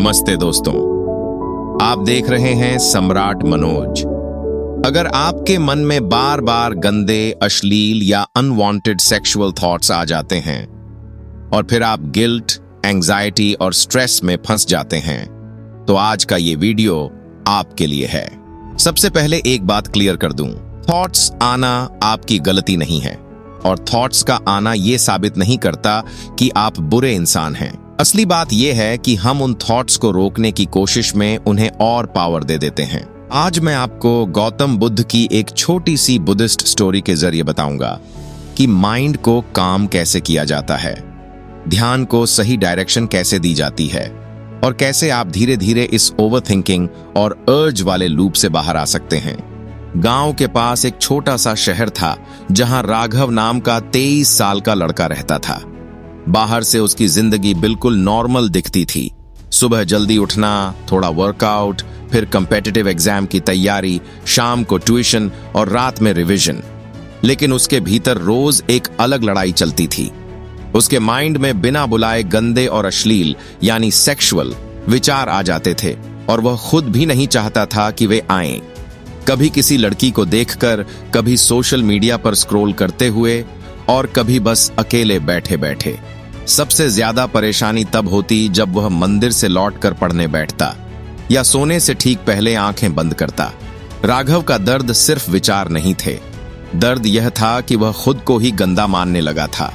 नमस्ते दोस्तों, आप देख रहे हैं सम्राट मनोज। अगर आपके मन में बार बार गंदे, अश्लील या अनवांटेड सेक्सुअल थॉट्स आ जाते हैं और फिर आप गिल्ट, एंजाइटी और स्ट्रेस में फंस जाते हैं, तो आज का ये वीडियो आपके लिए है। सबसे पहले एक बात क्लियर कर दूं, थॉट्स आना आपकी गलती नहीं है और थॉट्स का आना ये साबित नहीं करता कि आप बुरे इंसान हैं। असली बात यह है कि हम उन थॉट्स को रोकने की कोशिश में उन्हें और पावर दे देते हैं। आज मैं आपको गौतम बुद्ध की एक छोटी सी बुद्धिस्ट स्टोरी के जरिए बताऊंगा कि माइंड को काम कैसे किया जाता है, ध्यान को सही डायरेक्शन कैसे दी जाती है और कैसे आप धीरे धीरे इस ओवरथिंकिंग और अर्ज वाले लूप से बाहर आ सकते हैं। गांव के पास एक छोटा सा शहर था जहां राघव नाम का 23 साल का लड़का रहता था। बाहर से उसकी जिंदगी बिल्कुल नॉर्मल दिखती थी। सुबह जल्दी उठना, थोड़ा वर्कआउट, फिर कॉम्पिटिटिव एग्जाम की तैयारी, शाम को ट्यूशन और रात में रिवीजन। लेकिन उसके भीतर रोज एक अलग लड़ाई चलती थी। उसके माइंड में बिना बुलाए गंदे और अश्लील यानी सेक्सुअल विचार आ जाते थे और वह खुद भी नहीं चाहता था कि वे आएं। कभी किसी लड़की को देखकर, कभी सोशल मीडिया पर स्क्रॉल करते हुए और कभी बस अकेले बैठे बैठे। सबसे ज्यादा परेशानी तब होती जब वह मंदिर से लौटकर पढ़ने बैठता या सोने से ठीक पहले आंखें बंद करता। राघव का दर्द सिर्फ विचार नहीं थे, दर्द यह था कि वह खुद को ही गंदा मानने लगा था।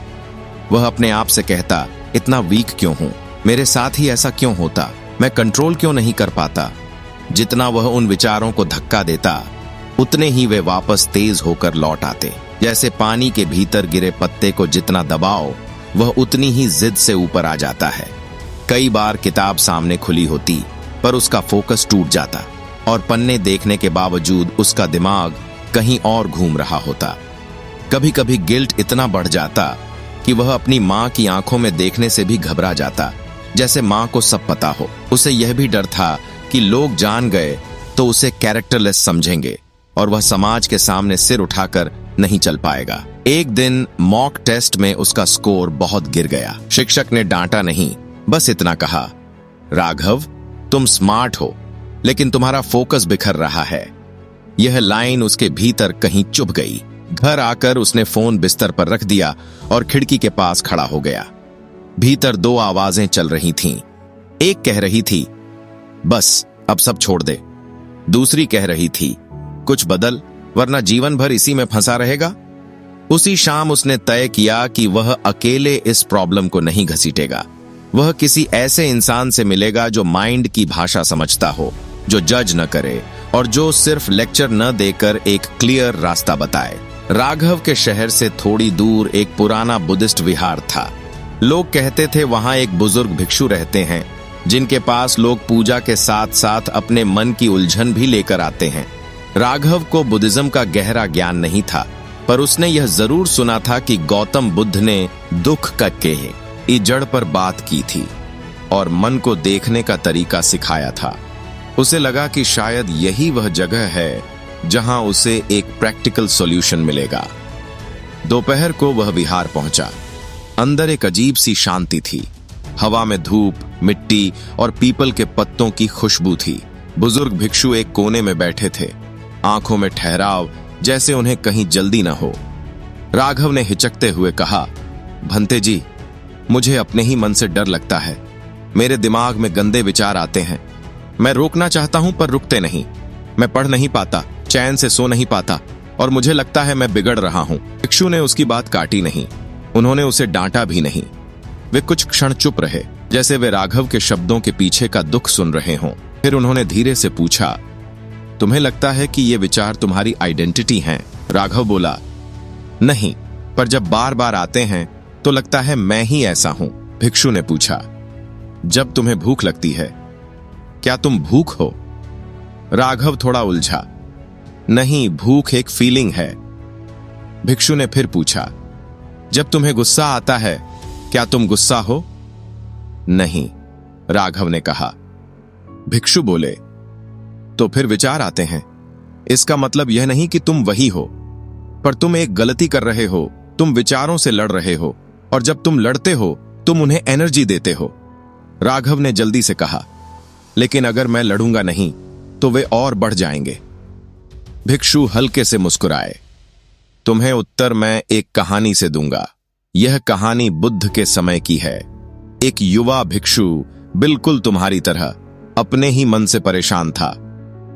वह अपने आप से कहता, इतना वीक क्यों हूं, मेरे साथ ही ऐसा क्यों होता, मैं कंट्रोल क्यों नहीं कर पाता। जितना वह उन विचारों को धक्का देता, उतने ही वे वापस तेज होकर लौट आते। जैसे पानी के भीतर गिरे पत्ते को जितना दबाओ, वह उतनी ही जिद से ऊपर आ जाता है। कई बार किताब सामने खुली होती पर उसका फोकस टूट जाता और पन्ने देखने के बावजूद उसका दिमाग कहीं और घूम रहा होता। कभी कभी गिल्ट इतना बढ़ जाता कि वह अपनी माँ की आंखों में देखने से भी घबरा जाता, जैसे माँ को सब पता हो। उसे यह भी डर था कि लोग जान गए तो उसे कैरेक्टरलेस समझेंगे और वह समाज के सामने सिर उठाकर नहीं चल पाएगा। एक दिन मॉक टेस्ट में उसका स्कोर बहुत गिर गया। शिक्षक ने डांटा नहीं, बस इतना कहा, राघव तुम स्मार्ट हो लेकिन तुम्हारा फोकस बिखर रहा है। यह लाइन उसके भीतर कहीं चुभ गई। घर आकर उसने फोन बिस्तर पर रख दिया और खिड़की के पास खड़ा हो गया। भीतर दो आवाजें चल रही थीं। एक कह रही थी, बस अब सब छोड़ दे। दूसरी कह रही थी, कुछ बदल वरना जीवन भर इसी में फंसा रहेगा। उसी शाम उसने तय किया कि वह अकेले इस प्रॉब्लम को नहीं घसीटेगा। वह किसी ऐसे इंसान से मिलेगा जो माइंड की भाषा समझता हो, जो जज न करे और जो सिर्फ लेक्चर न देकर एक क्लियर रास्ता बताए। राघव के शहर से थोड़ी दूर एक पुराना बुद्धिस्ट विहार था। लोग कहते थे वहां एक बुजुर्ग भिक्षु रहते हैं जिनके पास लोग पूजा के साथ साथ अपने मन की उलझन भी लेकर आते हैं। राघव को बुद्धिज्म का गहरा ज्ञान नहीं था, पर उसने यह जरूर सुना था कि गौतम बुद्ध ने दुख की जड़ पर बात की थी और मन को देखने का तरीका सिखाया था। उसे लगा कि शायद यही वह जगह है जहां उसे एक प्रैक्टिकल सॉल्यूशन मिलेगा। दोपहर को वह विहार पहुंचा। अंदर एक अजीब सी शांति थी। हवा में धूप, मिट्टी और पीपल के पत्तों की खुशबू थी। बुजुर्ग भिक्षु एक कोने में बैठे थे, आंखों में ठहराव, जैसे उन्हें कहीं जल्दी न हो। राघव ने हिचकते हुए कहा, भंते जी, मुझे अपने ही मन से डर लगता है। मेरे दिमाग में गंदे विचार आते हैं। मैं रोकना चाहता हूं पर रुकते नहीं। मैं पढ़ नहीं पाता, चैन से सो नहीं पाता और मुझे लगता है मैं बिगड़ रहा हूं। भिक्षु ने उसकी बात काटी नहीं, उन्होंने उसे डांटा भी नहीं। वे कुछ क्षण चुप रहे, जैसे वे राघव के शब्दों के पीछे का दुख सुन रहे हों। फिर उन्होंने धीरे से पूछा, तुम्हें लगता है कि ये विचार तुम्हारी आइडेंटिटी हैं? राघव बोला, नहीं, पर जब बार बार आते हैं तो लगता है मैं ही ऐसा हूं। भिक्षु ने पूछा, जब तुम्हें भूख लगती है, क्या तुम भूख हो? राघव थोड़ा उलझा, नहीं, भूख एक फीलिंग है। भिक्षु ने फिर पूछा, जब तुम्हें गुस्सा आता है, क्या तुम गुस्सा हो? नहीं, राघव ने कहा। भिक्षु बोले, तो फिर विचार आते हैं। इसका मतलब यह नहीं कि तुम वही हो, पर तुम एक गलती कर रहे हो। तुम विचारों से लड़ रहे हो और जब तुम लड़ते हो तुम उन्हें एनर्जी देते हो। राघव ने जल्दी से कहा, लेकिन अगर मैं लड़ूंगा नहीं तो वे और बढ़ जाएंगे। भिक्षु हल्के से मुस्कुराए। तुम्हें उत्तर मैं एक कहानी से दूंगा। यह कहानी बुद्ध के समय की है। एक युवा भिक्षु बिल्कुल तुम्हारी तरह अपने ही मन से परेशान था।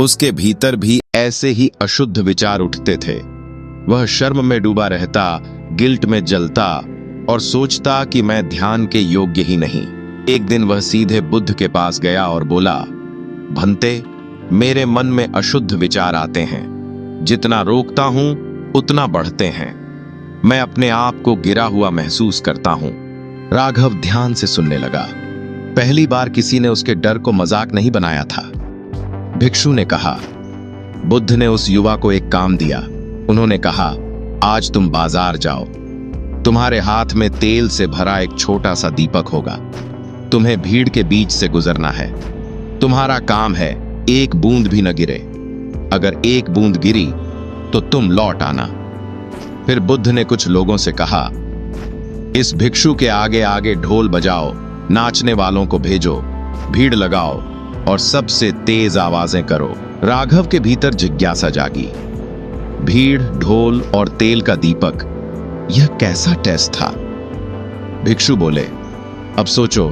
उसके भीतर भी ऐसे ही अशुद्ध विचार उठते थे। वह शर्म में डूबा रहता, गिल्ट में जलता और सोचता कि मैं ध्यान के योग्य ही नहीं। एक दिन वह सीधे बुद्ध के पास गया और बोला, भंते, मेरे मन में अशुद्ध विचार आते हैं। जितना रोकता हूं उतना बढ़ते हैं। मैं अपने आप को गिरा हुआ महसूस करता हूं। राघव ध्यान से सुनने लगा। पहली बार किसी ने उसके डर को मजाक नहीं बनाया था। भिक्षु ने कहा, बुद्ध ने उस युवा को एक काम दिया। उन्होंने कहा, आज तुम बाजार जाओ। तुम्हारे हाथ में तेल से भरा एक छोटा सा दीपक होगा। तुम्हें भीड़ के बीच से गुजरना है। तुम्हारा काम है एक बूंद भी न गिरे। अगर एक बूंद गिरी तो तुम लौट आना। फिर बुद्ध ने कुछ लोगों से कहा, इस भिक्षु के आगे आगे ढोल बजाओ, नाचने वालों को भेजो, भीड़ लगाओ और सबसे तेज आवाजें करो। राघव के भीतर जिज्ञासा जागी। भीड़, ढोल और तेल का दीपक, यह कैसा टेस्ट था? भिक्षु बोले, अब सोचो,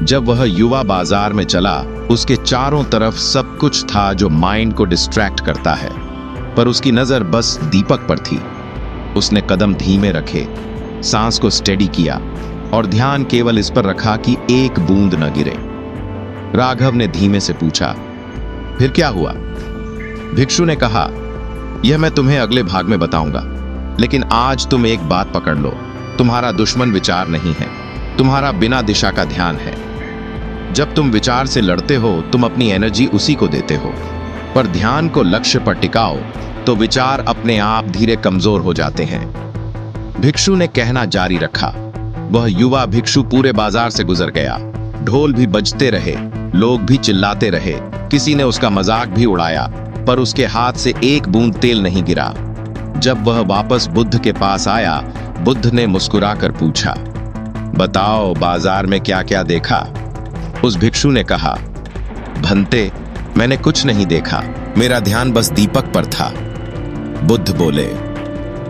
जब वह युवा बाजार में चला, उसके चारों तरफ सब कुछ था जो माइंड को डिस्ट्रैक्ट करता है, पर उसकी नजर बस दीपक पर थी। उसने कदम धीमे रखे, सांस को स्टेडी किया और ध्यान केवल इस पर रखा कि एक बूंद न गिरे। राघव ने धीमे से पूछा, फिर क्या हुआ? भिक्षु ने कहा, यह मैं तुम्हें अगले भाग में बताऊंगा, लेकिन आज तुम एक बात पकड़ लो। तुम्हारा दुश्मन विचार नहीं है, तुम्हारा बिना दिशा का ध्यान है। जब तुम विचार से लड़ते हो, तुम अपनी एनर्जी उसी को देते हो, पर ध्यान को लक्ष्य पर टिकाओ तो विचार अपने आप धीरे कमजोर हो जाते हैं। भिक्षु ने कहना जारी रखा। वह युवा भिक्षु पूरे बाजार से गुजर गया। ढोल भी बजते रहे, लोग भी चिल्लाते रहे, किसी ने उसका मजाक भी उड़ाया, पर उसके हाथ से एक बूंद तेल नहीं गिरा। जब वह वापस बुद्ध के पास आया, बुद्ध ने मुस्कुराकर पूछा, बताओ बाजार में क्या क्या देखा? उस भिक्षु ने कहा, भंते, मैंने कुछ नहीं देखा, मेरा ध्यान बस दीपक पर था। बुद्ध बोले,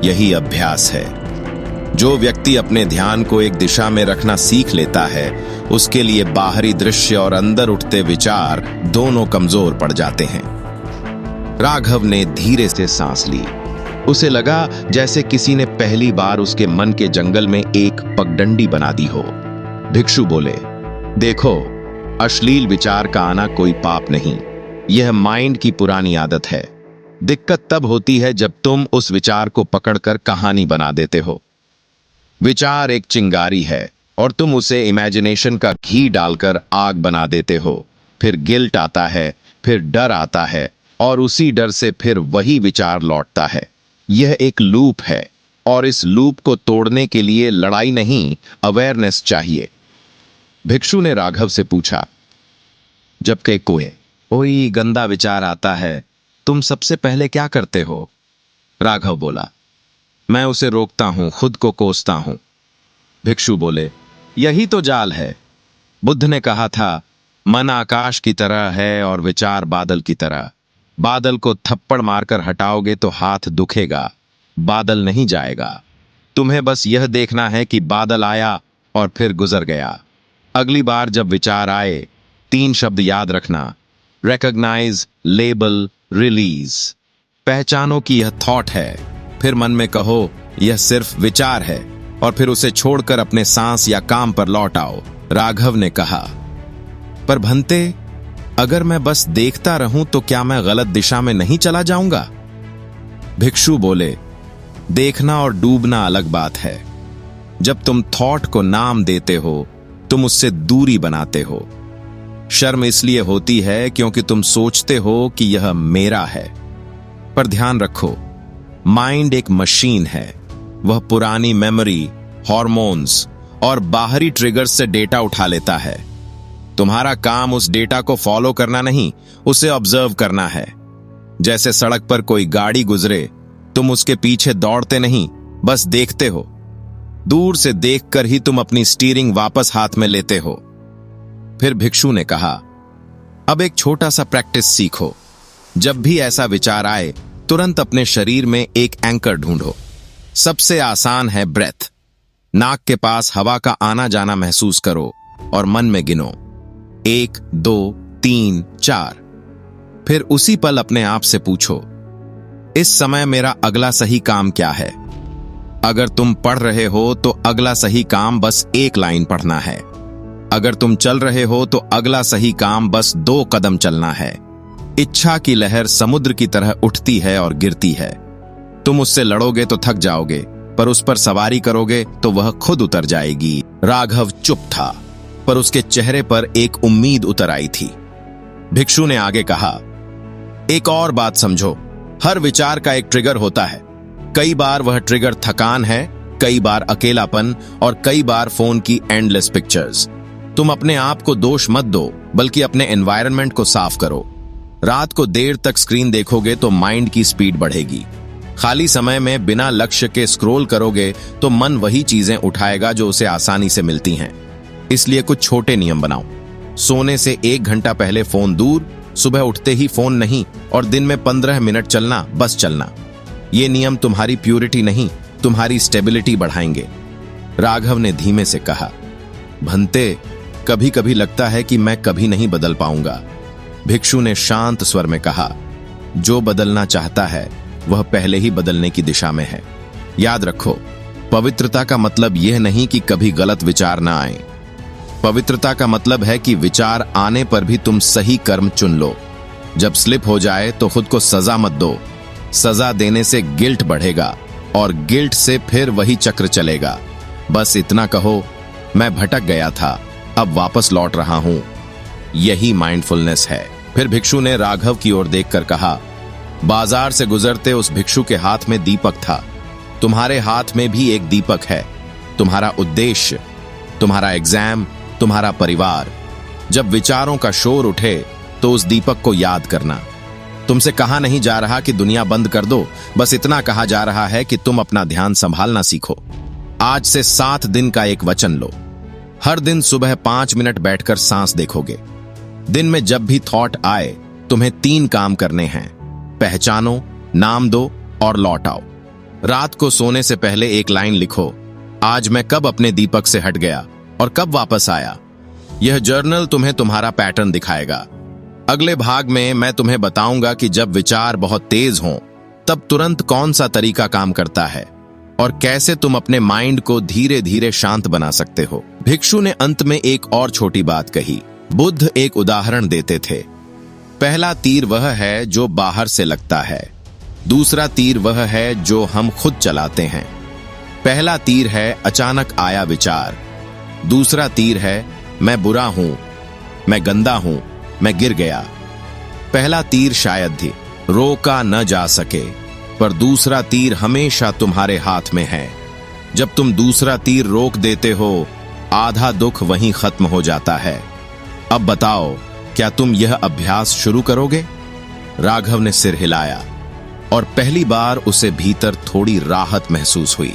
यही अभ्यास है। जो व्यक्ति अपने ध्यान को एक दिशा में रखना सीख लेता है, उसके लिए बाहरी दृश्य और अंदर उठते विचार दोनों कमजोर पड़ जाते हैं। राघव ने धीरे से सांस ली। उसे लगा जैसे किसी ने पहली बार उसके मन के जंगल में एक पगडंडी बना दी हो। भिक्षु बोले, देखो, अश्लील विचार का आना कोई पाप नहीं, यह माइंड की पुरानी आदत है। दिक्कत तब होती है जब तुम उस विचार को पकड़कर कहानी बना देते हो। विचार एक चिंगारी है और तुम उसे इमेजिनेशन का घी डालकर आग बना देते हो। फिर गिल्ट आता है, फिर डर आता है और उसी डर से फिर वही विचार लौटता है। यह एक लूप है और इस लूप को तोड़ने के लिए लड़ाई नहीं, अवेयरनेस चाहिए। भिक्षु ने राघव से पूछा, जब कोई गंदा विचार आता है, तुम सबसे पहले क्या करते हो? राघव बोला, मैं उसे रोकता हूं, खुद को कोसता हूं। भिक्षु बोले, यही तो जाल है। बुद्ध ने कहा था, मन आकाश की तरह है और विचार बादल की तरह। बादल को थप्पड़ मारकर हटाओगे तो हाथ दुखेगा, बादल नहीं जाएगा। तुम्हें बस यह देखना है कि बादल आया और फिर गुजर गया। अगली बार जब विचार आए, 3 शब्द याद रखना, रिकॉग्नाइज, लेबल, रिलीज। पहचानो कि यह थॉट है, फिर मन में कहो यह सिर्फ विचार है, और फिर उसे छोड़कर अपने सांस या काम पर लौट आओ। राघव ने कहा, पर भंते, अगर मैं बस देखता रहूं तो क्या मैं गलत दिशा में नहीं चला जाऊंगा? भिक्षु बोले, देखना और डूबना अलग बात है। जब तुम थॉट को नाम देते हो, तुम उससे दूरी बनाते हो। शर्म इसलिए होती है क्योंकि तुम सोचते हो कि यह मेरा है। पर ध्यान रखो, माइंड एक मशीन है। वह पुरानी मेमोरी, हॉर्मोन्स और बाहरी ट्रिगर्स से डेटा उठा लेता है। तुम्हारा काम उस डेटा को फॉलो करना नहीं, उसे ऑब्जर्व करना है। जैसे सड़क पर कोई गाड़ी गुजरे, तुम उसके पीछे दौड़ते नहीं, बस देखते हो। दूर से देखकर ही तुम अपनी स्टीयरिंग वापस हाथ में लेते हो। फिर भिक्षु ने कहा, अब एक छोटा सा प्रैक्टिस सीखो। जब भी ऐसा विचार आए, तुरंत अपने शरीर में एक एंकर ढूंढो। सबसे आसान है ब्रेथ। नाक के पास हवा का आना जाना महसूस करो और मन में गिनो 1, 2, 3, 4। फिर उसी पल अपने आप से पूछो, इस समय मेरा अगला सही काम क्या है? अगर तुम पढ़ रहे हो तो अगला सही काम बस 1 लाइन पढ़ना है। अगर तुम चल रहे हो तो अगला सही काम बस 2 कदम चलना है। इच्छा की लहर समुद्र की तरह उठती है और गिरती है। तुम उससे लड़ोगे तो थक जाओगे, पर उस पर सवारी करोगे तो वह खुद उतर जाएगी। राघव चुप था, पर उसके चेहरे पर एक उम्मीद उतर आई थी। भिक्षु ने आगे कहा, एक और बात समझो, हर विचार का एक ट्रिगर होता है। कई बार वह ट्रिगर थकान है, कई बार अकेलापन और कई बार फोन की एंडलेस पिक्चर्स। तुम अपने आप को दोष मत दो, बल्कि अपने एनवायरनमेंट को साफ करो। रात को देर तक स्क्रीन देखोगे तो माइंड की स्पीड बढ़ेगी। खाली समय में बिना लक्ष्य के स्क्रॉल करोगे तो मन वही चीजें उठाएगा जो उसे आसानी से मिलती हैं। इसलिए कुछ छोटे नियम बनाओ। सोने से 1 घंटा पहले फोन दूर, सुबह उठते ही फोन नहीं, और दिन में 15 मिनट चलना, बस चलना। ये नियम तुम्हारी प्यूरिटी नहीं, तुम्हारी स्टेबिलिटी बढ़ाएंगे। राघव ने धीमे से कहा, भंते, कभी कभी लगता है कि मैं कभी नहीं बदल पाऊंगा। भिक्षु ने शांत स्वर में कहा, जो बदलना चाहता है वह पहले ही बदलने की दिशा में है। याद रखो, पवित्रता का मतलब यह नहीं कि कभी गलत विचार ना आए। पवित्रता का मतलब है कि विचार आने पर भी तुम सही कर्म चुन लो। जब स्लिप हो जाए तो खुद को सजा मत दो। सजा देने से गिल्ट बढ़ेगा और गिल्ट से फिर वही चक्र चलेगा। बस इतना कहो, मैं भटक गया था, अब वापस लौट रहा हूं। यही माइंडफुलनेस है। फिर भिक्षु ने राघव की ओर देखकर कहा, बाजार से गुजरते उस भिक्षु के हाथ में दीपक था। तुम्हारे हाथ में भी एक दीपक है। तुम्हारा उद्देश्य, तुम्हारा एग्जाम, तुम्हारा परिवार। जब विचारों का शोर उठे तो उस दीपक को याद करना। तुमसे कहा नहीं जा रहा कि दुनिया बंद कर दो, बस इतना कहा जा रहा है कि तुम अपना ध्यान संभालना सीखो। आज से 7 दिन का एक वचन लो। हर दिन सुबह 5 मिनट बैठकर सांस देखोगे। दिन में जब भी थॉट आए, तुम्हें 3 काम करने हैं। पहचानो, नाम दो और लौट आओ। रात को सोने से पहले एक लाइन लिखो, आज मैं कब अपने दीपक से हट गया और कब वापस आया। यह जर्नल तुम्हें तुम्हारा पैटर्न दिखाएगा। अगले भाग में मैं तुम्हें बताऊंगा कि जब विचार बहुत तेज हों, तब तुरंत कौन सा तरीका काम करता है और कैसे तुम अपने माइंड को धीरे धीरे शांत बना सकते हो। भिक्षु ने अंत में एक और छोटी बात कही। बुद्ध एक उदाहरण देते थे। पहला तीर वह है जो बाहर से लगता है, दूसरा तीर वह है जो हम खुद चलाते हैं। पहला तीर है अचानक आया विचार, दूसरा तीर है मैं बुरा हूं, मैं गंदा हूं, मैं गिर गया। पहला तीर शायद ही रोका न जा सके, पर दूसरा तीर हमेशा तुम्हारे हाथ में है। जब तुम दूसरा तीर रोक देते हो, आधा दुख वहीं खत्म हो जाता है। अब बताओ, क्या तुम यह अभ्यास शुरू करोगे? राघव ने सिर हिलाया और पहली बार उसे भीतर थोड़ी राहत महसूस हुई।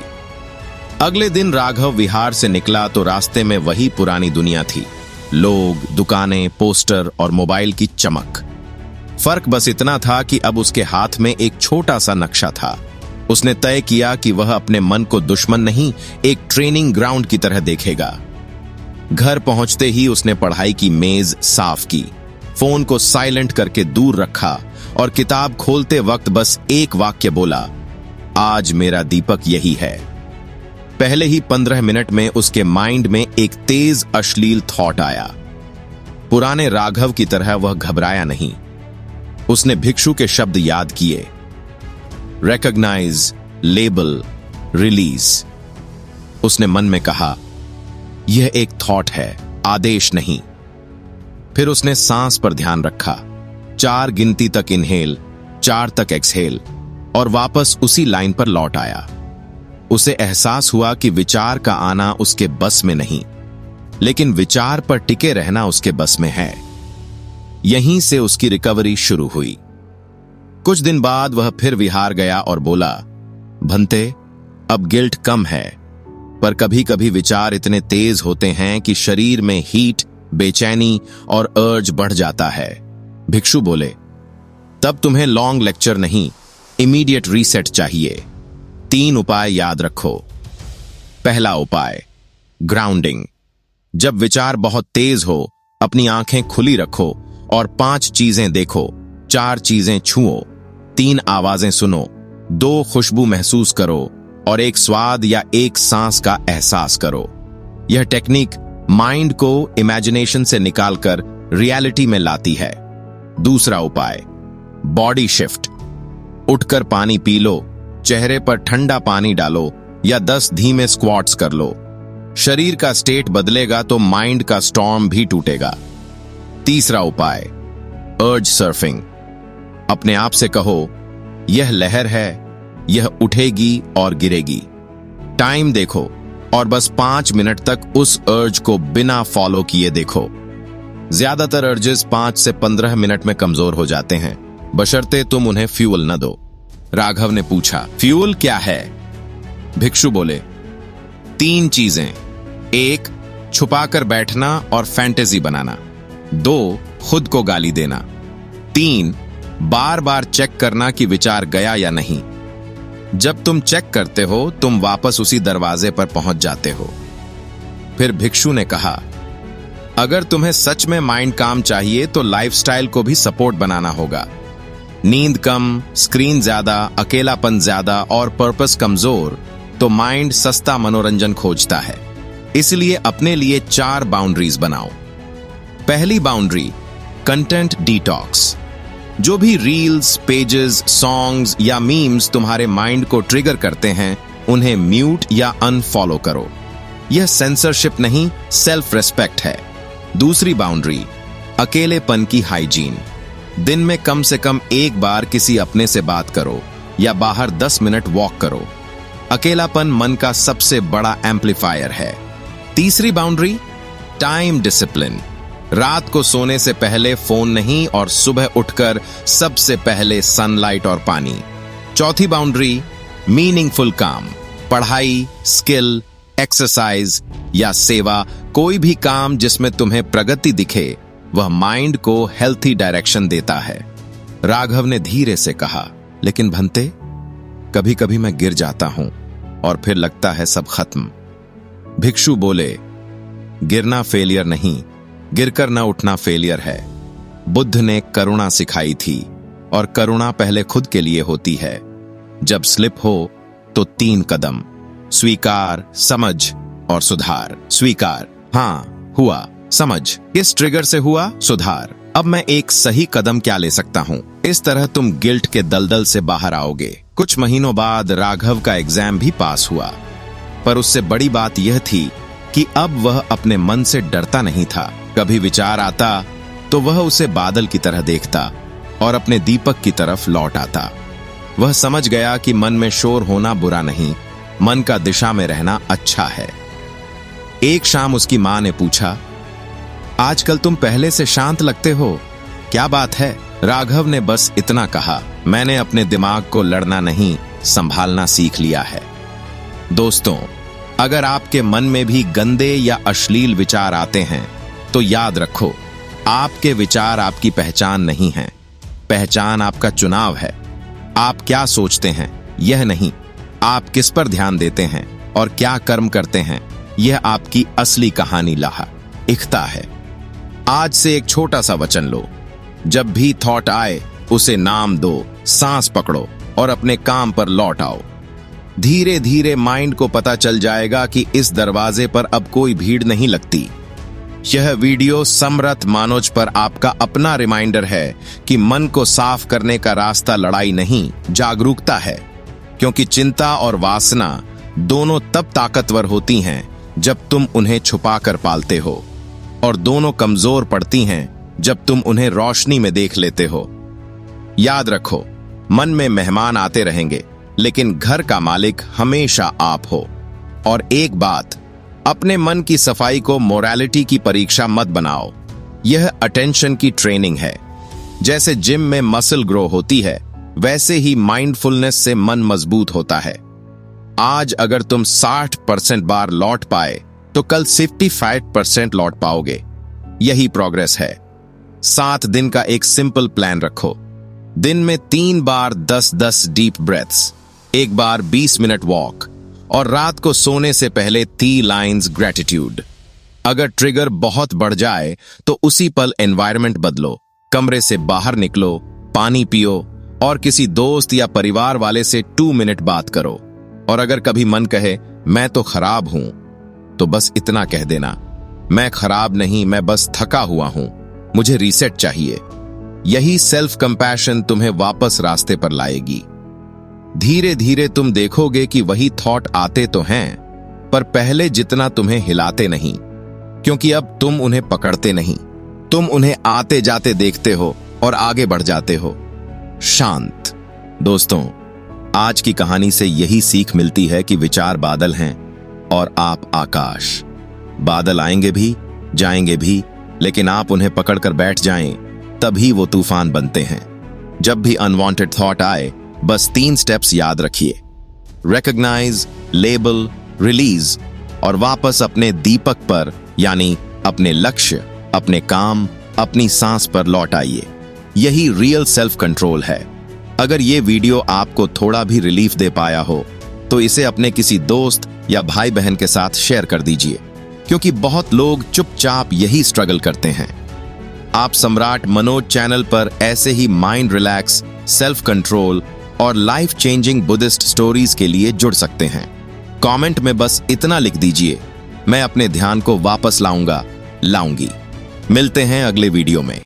अगले दिन राघव विहार से निकला तो रास्ते में वही पुरानी दुनिया थी। लोग, दुकानें, पोस्टर और मोबाइल की चमक। फर्क बस इतना था कि अब उसके हाथ में एक छोटा सा नक्शा था। उसने तय किया कि वह अपने मन को दुश्मन नहीं, एक ट्रेनिंग ग्राउंड की तरह देखेगा। घर पहुंचते ही उसने पढ़ाई की मेज साफ की, फोन को साइलेंट करके दूर रखा और किताब खोलते वक्त बस एक वाक्य बोला, आज मेरा दीपक यही है। पहले ही 15 मिनट में उसके माइंड में एक तेज अश्लील थॉट आया। पुराने राघव की तरह वह घबराया नहीं। उसने भिक्षु के शब्द याद किए, रिकॉग्नाइज, लेबल, रिलीज। उसने मन में कहा, यह एक थॉट है, आदेश नहीं। फिर उसने सांस पर ध्यान रखा। 4 गिनती तक इनहेल, 4 तक एक्सहेल, और वापस उसी लाइन पर लौट आया। उसे एहसास हुआ कि विचार का आना उसके बस में नहीं, लेकिन विचार पर टिके रहना उसके बस में है। यहीं से उसकी रिकवरी शुरू हुई। कुछ दिन बाद वह फिर विहार गया और बोला, भंते, अब गिल्ट कम है, पर कभी कभी विचार इतने तेज होते हैं कि शरीर में हीट बेचैनी और अर्ज बढ़ जाता है। भिक्षु बोले, तब तुम्हें लॉन्ग लेक्चर नहीं, इमीडिएट रीसेट चाहिए। 3 उपाय याद रखो। पहला उपाय, ग्राउंडिंग। जब विचार बहुत तेज हो, अपनी आंखें खुली रखो और 5 चीजें देखो, 4 चीजें छुओ, 3 आवाजें सुनो, 2 खुशबू महसूस करो और 1 स्वाद या 1 सांस का एहसास करो। यह टेक्निक माइंड को इमेजिनेशन से निकालकर रियलिटी में लाती है। दूसरा उपाय, बॉडी शिफ्ट। उठकर पानी पी लो, चेहरे पर ठंडा पानी डालो या 10 धीमे स्क्वाट्स कर लो। शरीर का स्टेट बदलेगा तो माइंड का स्टॉर्म भी टूटेगा। तीसरा उपाय, अर्ज सर्फिंग। अपने आप से कहो, यह लहर है, यह उठेगी और गिरेगी। टाइम देखो और बस 5 मिनट तक उस अर्ज को बिना फॉलो किए देखो। ज्यादातर अर्जेस 5 से 15 मिनट में कमजोर हो जाते हैं, बशर्ते तुम उन्हें फ्यूल न दो। राघव ने पूछा, फ्यूल क्या है? भिक्षु बोले, 3 चीजें। 1, छुपाकर बैठना और फैंटेसी बनाना। 2, खुद को गाली देना। 3, बार बार चेक करना कि विचार गया या नहीं। जब तुम चेक करते हो, तुम वापस उसी दरवाजे पर पहुंच जाते हो। फिर भिक्षु ने कहा, अगर तुम्हें सच में माइंड काम चाहिए तो लाइफस्टाइल को भी सपोर्ट बनाना होगा। नींद कम, स्क्रीन ज्यादा, अकेलापन ज्यादा और पर्पस कमजोर, तो माइंड सस्ता मनोरंजन खोजता है। इसलिए अपने लिए 4 बाउंड्रीज बनाओ। पहली बाउंड्री, कंटेंट डिटॉक्स। जो भी रील्स, पेजेस, सॉन्ग्स या मीम्स तुम्हारे माइंड को ट्रिगर करते हैं, उन्हें म्यूट या अनफॉलो करो। यह सेंसरशिप नहीं, सेल्फ रेस्पेक्ट है। दूसरी बाउंड्री, अकेलेपन की हाइजीन। दिन में कम से कम 1 बार किसी अपने से बात करो या बाहर 10 मिनट वॉक करो। अकेलापन मन का सबसे बड़ा एम्पलीफायर है। तीसरी बाउंड्री, टाइम डिसिप्लिन। रात को सोने से पहले फोन नहीं और सुबह उठकर सबसे पहले सनलाइट और पानी। चौथी बाउंड्री, मीनिंगफुल काम। पढ़ाई, स्किल, एक्सरसाइज या सेवा, कोई भी काम जिसमें तुम्हें प्रगति दिखे, वह माइंड को हेल्थी डायरेक्शन देता है। राघव ने धीरे से कहा, लेकिन भंते, कभी कभी मैं गिर जाता हूं और फिर लगता है सब खत्म। भिक्षु बोले, गिरना फेलियर नहीं, गिरकर न उठना फेलियर है। बुद्ध ने करुणा सिखाई थी और करुणा पहले खुद के लिए होती है। जब स्लिप हो तो 3 कदम, स्वीकार, समझ और सुधार। स्वीकार, हाँ हुआ। समझ, किस ट्रिगर से हुआ? सुधार, अब मैं एक सही कदम क्या ले सकता हूँ? इस तरह तुम गिल्ट के दलदल से बाहर आओगे। कुछ महीनों बाद राघव का एग्जाम भी पास हुआ, पर उससे बड़ी बात यह थी कि अब वह अपने मन से डरता नहीं था। कभी विचार आता तो वह उसे बादल की तरह देखता और अपने दीपक की तरफ लौट आता। वह समझ गया कि मन में शोर होना बुरा नहीं, मन का दिशा में रहना अच्छा है। एक शाम उसकी मां ने पूछा, आजकल तुम पहले से शांत लगते हो, क्या बात है? राघव ने बस इतना कहा, मैंने अपने दिमाग को लड़ना नहीं, संभालना सीख लिया है। दोस्तों, अगर आपके मन में भी गंदे या अश्लील विचार आते हैं तो याद रखो, आपके विचार आपकी पहचान नहीं है। पहचान आपका चुनाव है। आप क्या सोचते हैं यह नहीं, आप किस पर ध्यान देते हैं और क्या कर्म करते हैं, यह आपकी असली कहानी लिखता है। आज से एक छोटा सा वचन लो, जब भी थॉट आए उसे नाम दो, सांस पकड़ो और अपने काम पर लौट आओ। धीरे धीरे माइंड को पता चल जाएगा कि इस दरवाजे पर अब कोई भीड़ नहीं लगती। यह वीडियो समर्थ मानोज पर आपका अपना रिमाइंडर है कि मन को साफ करने का रास्ता लड़ाई नहीं, जागरूकता है। क्योंकि चिंता और वासना दोनों तब ताकतवर होती हैं जब तुम उन्हें छुपा कर पालते हो, और दोनों कमजोर पड़ती हैं जब तुम उन्हें रोशनी में देख लेते हो। याद रखो, मन में मेहमान आते रहेंगे, लेकिन घर का मालिक हमेशा आप हो। और एक बात, अपने मन की सफाई को मोरालिटी की परीक्षा मत बनाओ। यह अटेंशन की ट्रेनिंग है। जैसे जिम में मसल ग्रो होती है, वैसे ही माइंडफुलनेस से मन मजबूत होता है। आज अगर तुम 60% बार लौट पाए तो कल 55% लौट पाओगे। यही प्रोग्रेस है। 7 दिन का एक सिंपल प्लान रखो। दिन में 3 बार 10-10 डीप ब्रेथ्स, 1 बार 20 मिनट वॉक और रात को सोने से पहले 3 लाइन्स ग्रेटिट्यूड। अगर ट्रिगर बहुत बढ़ जाए तो उसी पल एनवायरनमेंट बदलो, कमरे से बाहर निकलो, पानी पियो और किसी दोस्त या परिवार वाले से 2 मिनट बात करो। और अगर कभी मन कहे मैं तो खराब हूं, तो बस इतना कह देना, मैं खराब नहीं, मैं बस थका हुआ हूं, मुझे रीसेट चाहिए। यही सेल्फ कंपैशन तुम्हें वापस रास्ते पर लाएगी। धीरे धीरे तुम देखोगे कि वही थॉट आते तो हैं, पर पहले जितना तुम्हें हिलाते नहीं, क्योंकि अब तुम उन्हें पकड़ते नहीं, तुम उन्हें आते जाते देखते हो और आगे बढ़ जाते हो। शांत। दोस्तों, आज की कहानी से यही सीख मिलती है कि विचार बादल हैं और आप आकाश। बादल आएंगे भी, जाएंगे भी, लेकिन आप उन्हें पकड़कर बैठ जाएं, तभी वो तूफान बनते हैं। जब भी अनवांटेड थॉट आए, बस 3 स्टेप्स याद रखिए। रिकॉग्नाइज, लेबल, रिलीज और वापस अपने दीपक पर, यानी अपने लक्ष्य, अपने काम, अपनी सांस पर लौट आइए। यही रियल सेल्फ कंट्रोल है। अगर ये वीडियो आपको थोड़ा भी रिलीफ दे पाया हो, तो इसे अपने किसी दोस्त या भाई बहन के साथ शेयर कर दीजिए, क्योंकि बहुत लोग चुपचाप यही स्ट्रगल करते हैं। आप सम्राट मनोज चैनल पर ऐसे ही माइंड रिलैक्स, सेल्फ कंट्रोल और लाइफ चेंजिंग बुद्धिस्ट स्टोरीज के लिए जुड़ सकते हैं। कमेंट में बस इतना लिख दीजिए, मैं अपने ध्यान को वापस लाऊंगी। मिलते हैं अगले वीडियो में।